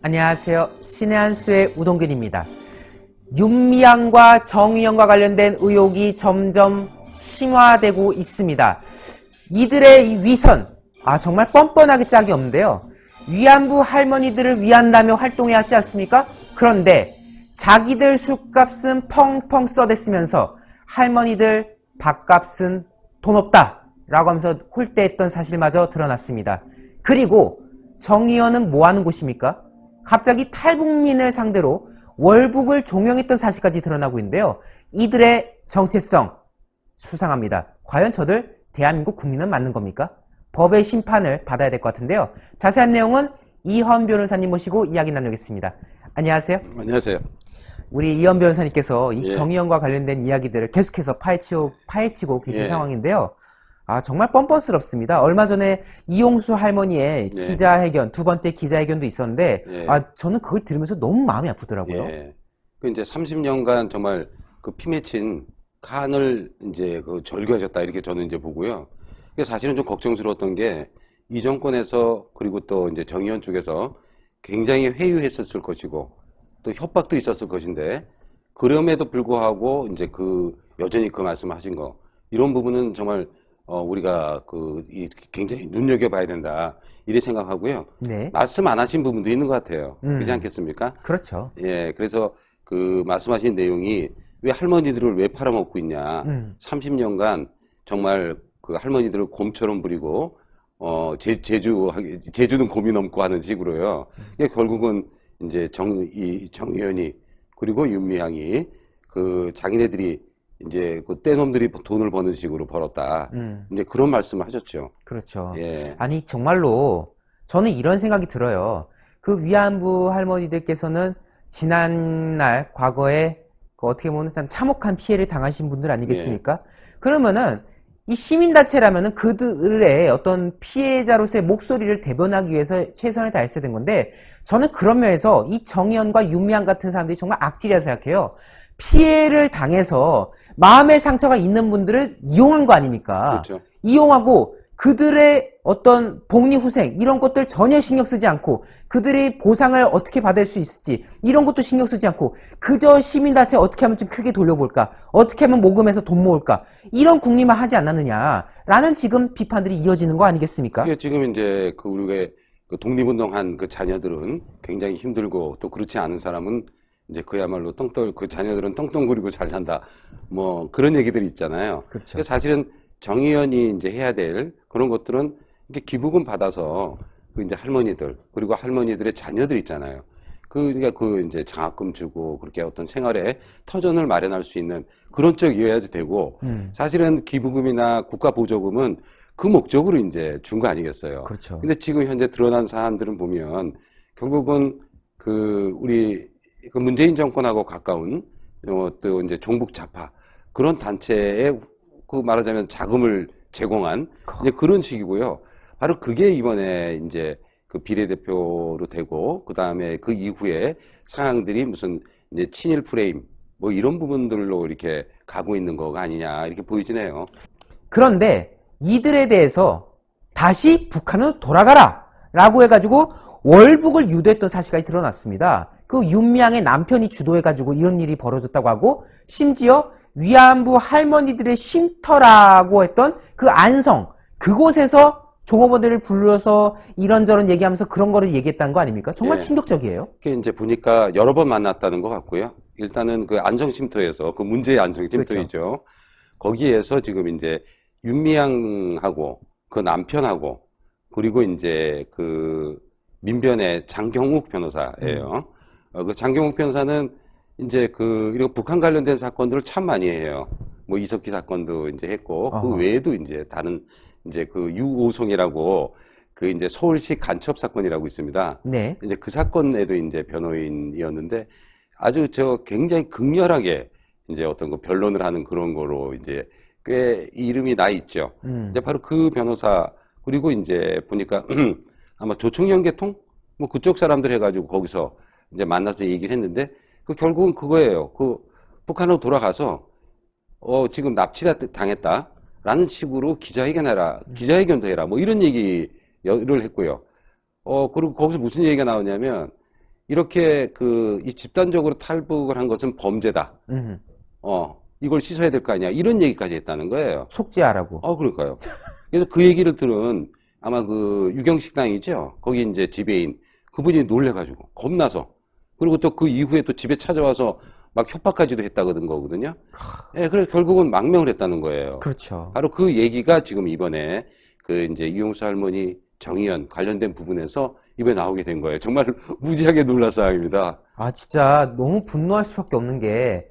안녕하세요. 신의 한 수의 우동균입니다. 윤미향과 정의연과 관련된 의혹이 점점 심화되고 있습니다. 이들의 이 위선, 정말 뻔뻔하게 짝이 없는데요. 위안부 할머니들을 위한다며 활동해왔지 않습니까? 그런데 자기들 술값은 펑펑 써댔으면서 할머니들 밥값은 돈 없다 라고 하면서 홀대했던 사실마저 드러났습니다. 그리고 정의연은 뭐하는 곳입니까? 갑자기 탈북민을 상대로 월북을 종용했던 사실까지 드러나고 있는데요. 이들의 정체성 수상합니다. 과연 저들 대한민국 국민은 맞는 겁니까? 법의 심판을 받아야 될 것 같은데요. 자세한 내용은 이현 변호사님 모시고 이야기 나누겠습니다. 안녕하세요. 안녕하세요. 우리 이현 변호사님께서 이 예. 정의연과 관련된 이야기들을 계속해서 파헤치고 계신 상황인데요. 정말 뻔뻔스럽습니다. 얼마 전에 이용수 할머니의 기자회견, 두 번째 기자회견도 있었는데, 저는 그걸 들으면서 너무 마음이 아프더라고요. 그 이제 30년간 정말 그 피 맺힌 칸을 이제 그 절규하셨다 이렇게 저는 이제 보고요. 사실은 좀 걱정스러웠던 게 이 정권에서 그리고 또 이제 정의연 쪽에서 굉장히 회유했었을 것이고 또 협박도 있었을 것인데 그럼에도 불구하고 이제 여전히 그 말씀하신 거 이런 부분은 정말 우리가 굉장히 눈여겨봐야 된다 이렇게 생각하고요. 네. 말씀 안 하신 부분도 있는 것 같아요. 그렇지 않겠습니까? 그렇죠. 예, 그래서 그 말씀하신 내용이 왜 할머니들을 왜 팔아먹고 있냐. 30년간 정말 그 할머니들을 곰처럼 부리고 제주는 곰이 넘고 하는 식으로요. 결국은 이제 정의연이 그리고 윤미향이 자기네들이 이제 떼놈들이 돈을 버는 식으로 벌었다. 이제 그런 말씀을 하셨죠. 그렇죠. 예. 아니 정말로 저는 이런 생각이 들어요. 그 위안부 할머니들께서는 지난날 과거에 어떻게 보면 참 참혹한 피해를 당하신 분들 아니겠습니까? 그러면은 이 시민단체라면은 그들의 어떤 피해자로서의 목소리를 대변하기 위해서 최선을 다했어야 된 건데 저는 그런 면에서 이 정의연과 윤미향 같은 사람들이 정말 악질이라 생각해요. 피해를 당해서 마음의 상처가 있는 분들을 이용한 거 아닙니까? 그렇죠. 이용하고 그들의 어떤 복리후생 이런 것들 전혀 신경 쓰지 않고 그들이 보상을 어떻게 받을 수 있을지 이런 것도 신경 쓰지 않고 그저 시민단체 어떻게 하면 좀 크게 돌려볼까 어떻게 하면 모금해서 돈 모을까 이런 국리만 하지 않았느냐라는 지금 비판들이 이어지는 거 아니겠습니까? 지금 이제 우리가 독립운동한 자녀들은 굉장히 힘들고 또 그렇지 않은 사람은 이제 그야말로 자녀들은 똥똥구리고 잘 산다. 뭐 그런 얘기들이 있잖아요. 그렇죠. 사실은 정의연이 이제 해야 될 그런 것들은 이렇게 기부금 받아서 이제 할머니들 그리고 할머니들의 자녀들 있잖아요. 그러니까 이제 장학금 주고 그렇게 어떤 생활에 터전을 마련할 수 있는 그런 쪽이어야지 되고 사실은 기부금이나 국가 보조금은 그 목적으로 이제 준 거 아니겠어요. 그렇죠. 근데 지금 현재 드러난 사안들은 보면 결국은 우리 문재인 정권하고 가까운 또 이제 종북 좌파 그런 단체에 말하자면 자금을 제공한 이제 그런 식이고요. 바로 그게 이번에 이제 비례대표로 되고 그 다음에 그 이후에 상황들이 무슨 이제 친일 프레임 뭐 이런 부분들로 이렇게 가고 있는 거가 아니냐 이렇게 보이지네요. 그런데 이들에 대해서 다시 북한으로 돌아가라 라고 해가지고 월북을 유도했던 사실까지 드러났습니다. 그 윤미향의 남편이 주도해가지고 이런 일이 벌어졌다고 하고 심지어 위안부 할머니들의 쉼터라고 했던 그 안성 그곳에서 종업원들을 불러서 이런저런 얘기하면서 그런 거를 얘기했다는 거 아닙니까? 정말 충격적이에요. 이제 보니까 여러 번 만났다는 것 같고요. 일단은 안정쉼터에서 문제의 안정쉼터이죠. 그렇죠. 거기에서 지금 이제 윤미향하고 그 남편하고 그리고 이제 민변의 장경욱 변호사예요. 그 장경욱 변호사는 이제 이런 북한 관련된 사건들을 참 많이 해요. 뭐 이석기 사건도 이제 했고 그 외에도 이제 다른 이제 유오송이라고 이제 서울시 간첩 사건이라고 있습니다. 네. 이제 그 사건에도 이제 변호인이었는데 아주 굉장히 극렬하게 이제 어떤 변론을 하는 그런 거로 이제 꽤 이름이 나 있죠. 이제 바로 그 변호사 그리고 이제 보니까 아마 조총련 계통 뭐 그쪽 사람들 해가지고 거기서 이제 만나서 얘기를 했는데 결국은 그거예요. 북한으로 돌아가서 지금 납치다 당했다라는 식으로 기자회견도 해라 뭐 이런 얘기를 했고요. 그리고 거기서 무슨 얘기가 나오냐면 이렇게 이 집단적으로 탈북을 한 것은 범죄다. 이걸 씻어야 될 거 아니야. 이런 얘기까지 했다는 거예요. 속죄하라고. 그러니까요. 그래서 그 얘기를 들은 아마 유경식당이죠. 거기 이제 지배인 그분이 놀래가지고 겁나서 그리고 또 그 이후에 또 집에 찾아와서 막 협박까지도 했다거든 거거든요. 예, 그래서 결국은 망명을 했다는 거예요. 그렇죠. 바로 그 얘기가 지금 이번에 이제 이용수 할머니 정의연 관련된 부분에서 이번에 나오게 된 거예요. 정말 무지하게 놀랄 상황입니다. 진짜 너무 분노할 수밖에 없는 게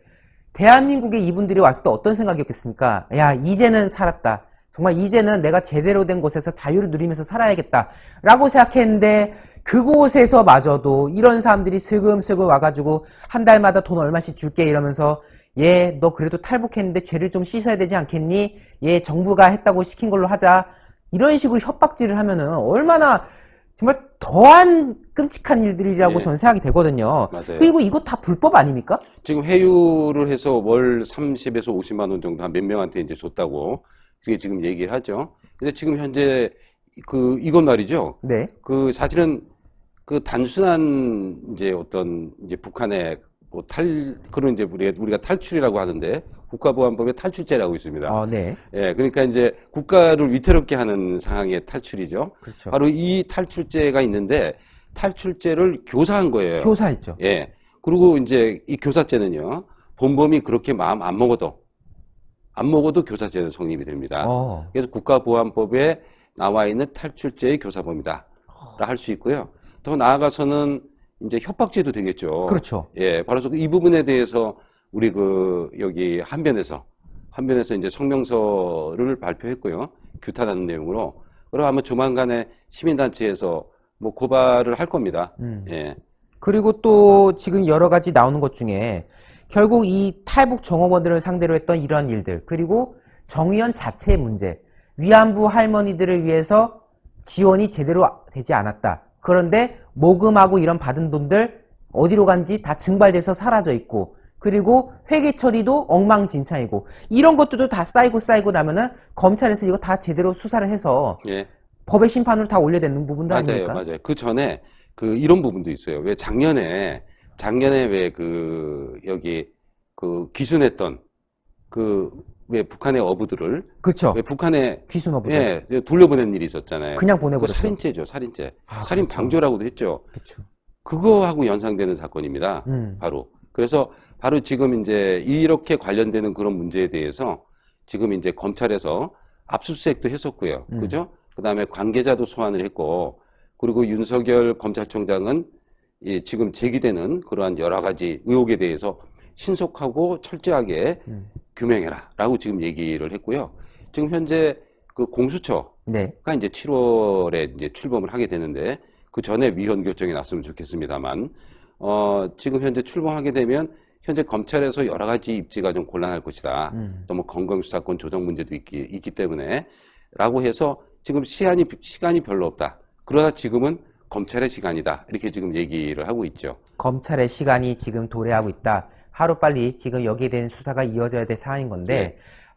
대한민국에 이분들이 왔을 때 어떤 생각이었겠습니까? 야, 이제는 살았다. 정말 이제는 내가 제대로 된 곳에서 자유를 누리면서 살아야겠다. 라고 생각했는데 그곳에서마저도 이런 사람들이 슬금슬금 와가지고 한 달마다 돈 얼마씩 줄게 이러면서 너 그래도 탈북했는데 죄를 좀 씻어야 되지 않겠니? 정부가 했다고 시킨 걸로 하자. 이런 식으로 협박질을 하면은 얼마나 정말 더한 끔찍한 일들이라고 저는 생각이 되거든요. 맞아요. 그리고 이거 다 불법 아닙니까? 지금 회유를 해서 월 30에서 50만 원 정도 한 몇 명한테 이제 줬다고 그게 지금 얘기를 하죠. 근데 지금 현재 이건 말이죠. 네. 사실은 단순한 이제 이제 북한의 그런 이제 우리가 탈출이라고 하는데 국가보안법에 탈출죄라고 있습니다. 네. 예, 그러니까 이제 국가를 위태롭게 하는 상황의 탈출이죠. 그렇죠. 바로 이 탈출죄가 있는데 탈출죄를 교사한 거예요. 교사했죠. 예. 그리고 이제 이 교사죄는요. 본범이 그렇게 마음 안 먹어도 교사죄는 성립이 됩니다. 그래서 국가보안법에 나와 있는 탈출죄의 교사범이다. 할 수 있고요. 더 나아가서는 이제 협박죄도 되겠죠. 그렇죠. 예. 바로 이 부분에 대해서 우리 여기 한변에서 이제 성명서를 발표했고요. 규탄하는 내용으로. 그럼 아마 조만간에 시민단체에서 뭐 고발을 할 겁니다. 예. 그리고 또 지금 여러 가지 나오는 것 중에 결국 이 탈북 정업원들을 상대로 했던 이런 일들, 그리고 정의연 자체의 문제, 위안부 할머니들을 위해서 지원이 제대로 되지 않았다. 그런데 모금하고 이런 받은 돈들 어디로 간지 다 증발돼서 사라져 있고, 그리고 회계 처리도 엉망진창이고, 이런 것들도 다 쌓이고 나면은 검찰에서 이거 다 제대로 수사를 해서 법의 심판으로 다 올려야 되는 부분도 아닙니까? 맞아요. 그 전에 이런 부분도 있어요. 왜 작년에 왜 여기 귀순했던 왜 북한의 어부들을 그렇죠. 왜 북한에 귀순 어부들 돌려보낸 일이 있었잖아요. 그냥 보내버렸죠. 살인죄죠, 살인죄. 살인 그렇죠. 방조라고도 했죠. 그렇죠. 그거하고 연상되는 사건입니다. 그래서 바로 지금 이제 이렇게 관련되는 그런 문제에 대해서 지금 이제 검찰에서 압수수색도 했었고요. 그죠? 그 다음에 관계자도 소환을 했고, 그리고 윤석열 검찰총장은 지금 제기되는 그러한 여러 가지 의혹에 대해서 신속하고 철저하게 규명해라 라고 지금 얘기를 했고요. 지금 현재 공수처가 이제 7월에 이제 출범을 하게 되는데, 그 전에 위헌 결정이 났으면 좋겠습니다만, 지금 현재 출범하게 되면 현재 검찰에서 여러 가지 입지가 좀 곤란할 것이다. 또 뭐 건강수사권 조정 문제도 있기 때문에 라고 해서 지금 시간이 별로 없다. 그러나 지금은 검찰의 시간이다. 이렇게 지금 얘기를 하고 있죠. 검찰의 시간이 지금 도래하고 있다. 하루빨리 지금 여기에 대한 수사가 이어져야 될 상황인 건데,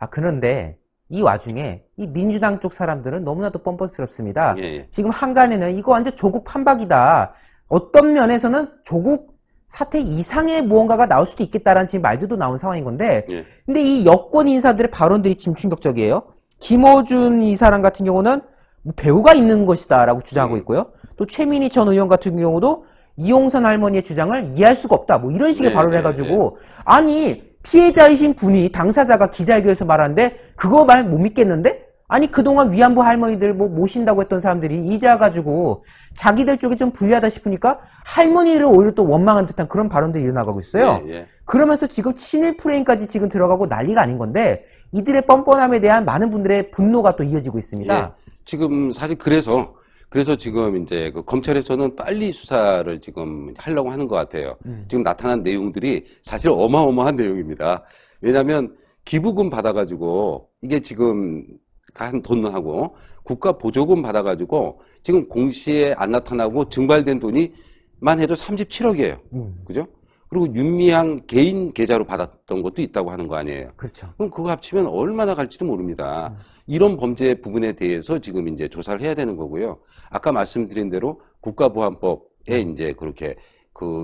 그런데 이 와중에 이 민주당 쪽 사람들은 너무나도 뻔뻔스럽습니다. 지금 한간에는 이거 완전 조국 판박이다. 어떤 면에서는 조국 사태 이상의 무언가가 나올 수도 있겠다라는 지금 말들도 나온 상황인 건데, 근데 이 여권 인사들의 발언들이 지금 충격적이에요. 김어준 이 사람 같은 경우는 뭐 배우가 있는 것이다 라고 주장하고 있고요. 또 최민희 전 의원 같은 경우도 이용선 할머니의 주장을 이해할 수가 없다 뭐 이런 식의 발언을 해가지고, 아니 피해자이신 분이 당사자가 기자회견에서 말하는데 그거 말 못 믿겠는데? 아니 그동안 위안부 할머니들 뭐 모신다고 했던 사람들이 이제 와가지고 자기들 쪽이 좀 불리하다 싶으니까 할머니를 오히려 또 원망한 듯한 그런 발언들이 일어나가고 있어요. 그러면서 지금 친일 프레임까지 지금 들어가고 난리가 아닌 건데, 이들의 뻔뻔함에 대한 많은 분들의 분노가 또 이어지고 있습니다. 지금 사실 그래서 지금 이제 검찰에서는 빨리 수사를 지금 하려고 하는 것 같아요. 지금 나타난 내용들이 사실 어마어마한 내용입니다. 왜냐하면 기부금 받아가지고 이게 지금 한 돈하고 국가 보조금 받아가지고 지금 공시에 안 나타나고 증발된 돈이만 해도 37억이에요. 그죠? 그리고 윤미향 개인 계좌로 받았던 것도 있다고 하는 거 아니에요. 그렇죠. 그럼 그거 합치면 얼마나 갈지도 모릅니다. 이런 범죄 부분에 대해서 지금 이제 조사를 해야 되는 거고요. 아까 말씀드린 대로 국가보안법에 이제 그렇게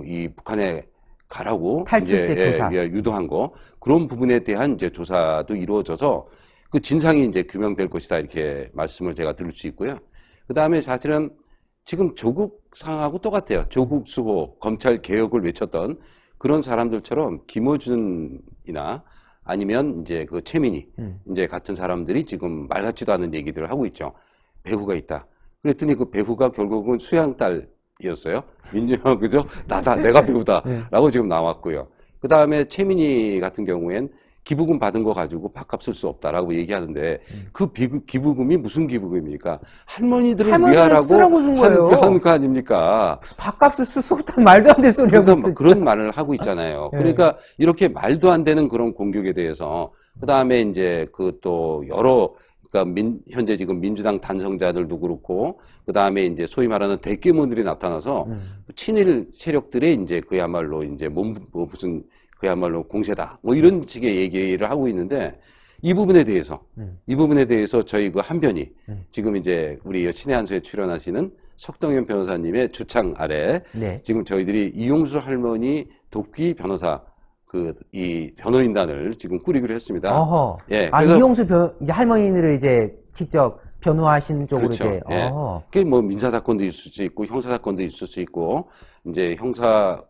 이 북한에 가라고 탈출제 이제 조사. 유도한 거 그런 부분에 대한 이제 조사도 이루어져서 그 진상이 이제 규명될 것이다 이렇게 말씀을 제가 드릴 수 있고요. 그 다음에 사실은 지금 조국 상황하고 똑같아요. 조국 수호, 검찰 개혁을 외쳤던 그런 사람들처럼 김어준이나 아니면 이제 그 최민희 이제 같은 사람들이 지금 말 같지도 않은 얘기들을 하고 있죠. 배후가 있다. 그랬더니 그 배후가 결국은 수양딸이었어요. 민주화 그죠? 내가 배우다라고 지금 나왔고요. 그 다음에 최민희 같은 경우엔 기부금 받은 거 가지고 밥값 쓸 수 없다라고 얘기하는데 그 기부금이 무슨 기부금입니까? 할머니들을 위하라고 쓰라고 준 거예요. 하는 거 아닙니까? 밥값을 쓸 수 없다는 말도 안 되는 소리라고 그러니까 그런 말을 하고 있잖아요. 네. 그러니까 이렇게 말도 안 되는 그런 공격에 대해서 그 다음에 이제 그 또 여러 그러니까 현재 지금 민주당 단성자들도 그렇고 그 다음에 이제 소위 말하는 대규모들이 나타나서 친일 세력들의 이제 그야말로 이제 무슨 그야말로 공세다. 뭐 이런 식의 얘기를 하고 있는데 이 부분에 대해서 저희 그 한변이 지금 이제 우리 신의 한수에 출연하시는 석동현 변호사님의 주창 아래 네. 지금 저희들이 이용수 할머니 돕기 변호사 이 변호인단을 지금 꾸리기로 했습니다. 어허. 예. 이용수 이제 할머니를 이제 직접 변호하시는 쪽으로 그렇죠. 이제. 예. 그게 뭐 민사 사건도 있을 수 있고 형사 사건도 있을 수 있고 이제 형사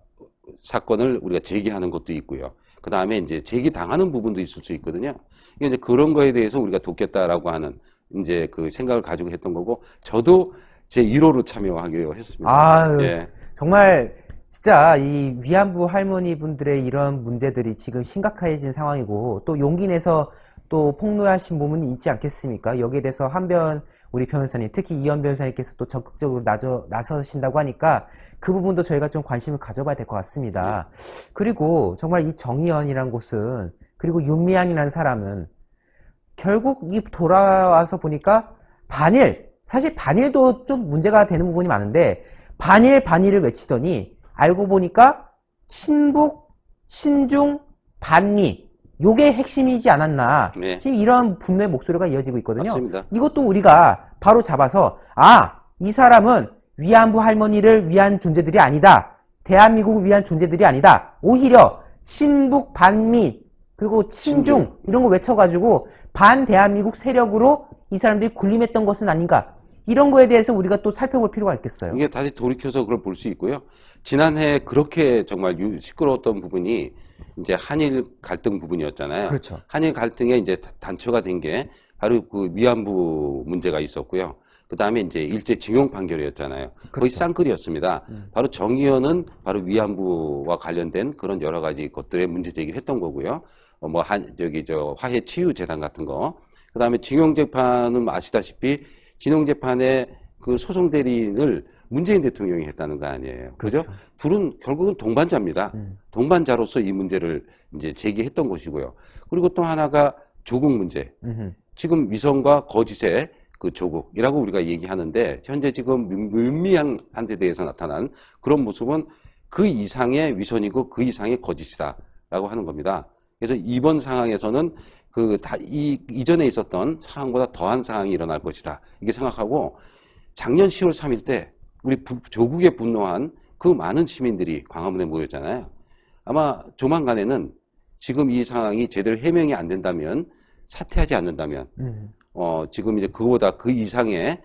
사건을 우리가 제기하는 것도 있고요. 그 다음에 이제 제기당하는 부분도 있을 수 있거든요. 이제 그런 거에 대해서 우리가 돕겠다라고 하는 이제 그 생각을 가지고 했던 거고, 저도 제 1호로 참여하기로 했습니다. 아유, 예. 정말 진짜 이 위안부 할머니 분들의 이런 문제들이 지금 심각해진 상황이고, 또 용기 내서 또 폭로하신 부분이 있지 않겠습니까? 여기에 대해서 한변 우리 변호사님, 특히 이현 변호사님께서 또 적극적으로 나서신다고 하니까 그 부분도 저희가 좀 관심을 가져봐야 될 것 같습니다. 네. 그리고 정말 이 정의연이라는 곳은, 그리고 윤미향이라는 사람은 결국 이 돌아와서 보니까 사실 반일도 좀 문제가 되는 부분이 많은데, 반일을 외치더니 알고 보니까 친북, 친중, 반미, 요게 핵심이지 않았나. 네. 지금 이런 분노의 목소리가 이어지고 있거든요. 맞습니다. 이것도 우리가 바로 잡아서, 이 사람은 위안부 할머니를 위한 존재들이 아니다. 대한민국을 위한 존재들이 아니다. 오히려 친북, 반미, 그리고 친중 이런 거 외쳐가지고 반대한민국 세력으로 이 사람들이 군림했던 것은 아닌가. 이런 거에 대해서 우리가 또 살펴볼 필요가 있겠어요. 이게 다시 돌이켜서 그걸 볼 수 있고요. 지난해 그렇게 정말 시끄러웠던 부분이 이제 한일 갈등 부분이었잖아요. 그렇죠. 한일 갈등에 이제 단초가 된 게 바로 그 위안부 문제가 있었고요. 그 다음에 이제 일제 징용 판결이었잖아요. 그렇죠. 거의 쌍끌이었습니다. 바로 정의연은 바로 위안부와 관련된 그런 여러 가지 것들에 문제 제기를 했던 거고요. 화해 치유 재단 같은 거. 그 다음에 징용 재판은 아시다시피 징용 재판의 그 소송 대리인을 문재인 대통령이 했다는 거 아니에요. 그죠? 그렇죠. 둘은 결국은 동반자입니다. 동반자로서 이 문제를 이제 제기했던 것이고요. 그리고 또 하나가 조국 문제. 지금 위선과 거짓의 그 조국이라고 우리가 얘기하는데, 현재 지금 윤미향한테 대해서 나타난 그런 모습은 그 이상의 위선이고 그 이상의 거짓이다라고 하는 겁니다. 그래서 이번 상황에서는 이전에 있었던 상황보다 더한 상황이 일어날 것이다. 이게 생각하고, 작년 10월 3일 때 우리 조국에 분노한 그 많은 시민들이 광화문에 모였잖아요. 아마 조만간에는 지금 이 상황이 제대로 해명이 안 된다면, 사퇴하지 않는다면, 지금 이제 그보다 그 이상의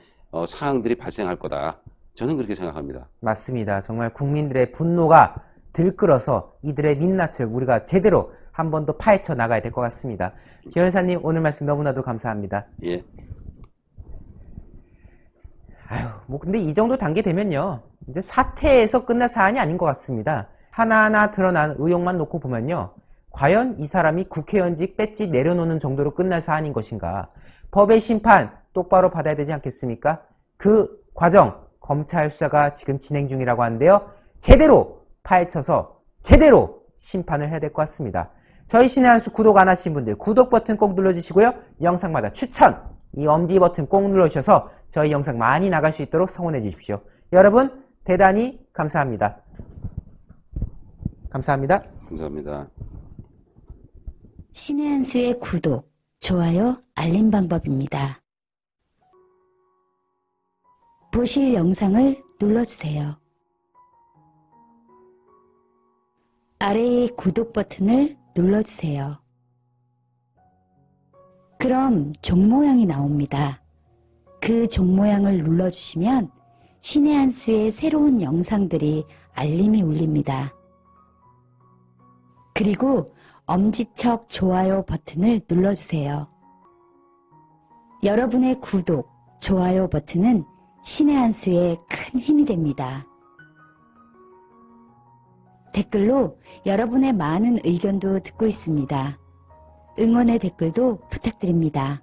상황들이 발생할 거다. 저는 그렇게 생각합니다. 맞습니다. 정말 국민들의 분노가 들끓어서 이들의 민낯을 우리가 제대로 한 번 더 파헤쳐 나가야 될 것 같습니다. 변호사님, 오늘 말씀 너무나도 감사합니다. 예. 근데 이 정도 단계 되면요, 이제 사퇴에서 끝날 사안이 아닌 것 같습니다. 하나하나 드러난 의혹만 놓고 보면요, 과연 이 사람이 국회의원직 배지 내려놓는 정도로 끝날 사안인 것인가. 법의 심판 똑바로 받아야 되지 않겠습니까? 그 과정, 검찰 수사가 지금 진행 중이라고 하는데요, 제대로 파헤쳐서 제대로 심판을 해야 될 것 같습니다. 저희 신의 한수 구독 안 하신 분들 구독 버튼 꼭 눌러주시고요, 영상마다 추천, 이 엄지 버튼 꼭 눌러주셔서 저희 영상 많이 나갈 수 있도록 성원해 주십시오. 여러분 대단히 감사합니다. 감사합니다. 감사합니다. 신의 한 수의 구독, 좋아요, 알림 방법입니다. 보실 영상을 눌러주세요. 아래의 구독 버튼을 눌러주세요. 그럼 종 모양이 나옵니다. 그 종 모양을 눌러주시면 신의 한 수의 새로운 영상들이 알림이 울립니다. 그리고 엄지척 좋아요 버튼을 눌러주세요. 여러분의 구독, 좋아요 버튼은 신의 한 수에 큰 힘이 됩니다. 댓글로 여러분의 많은 의견도 듣고 있습니다. 응원의 댓글도 부탁드립니다.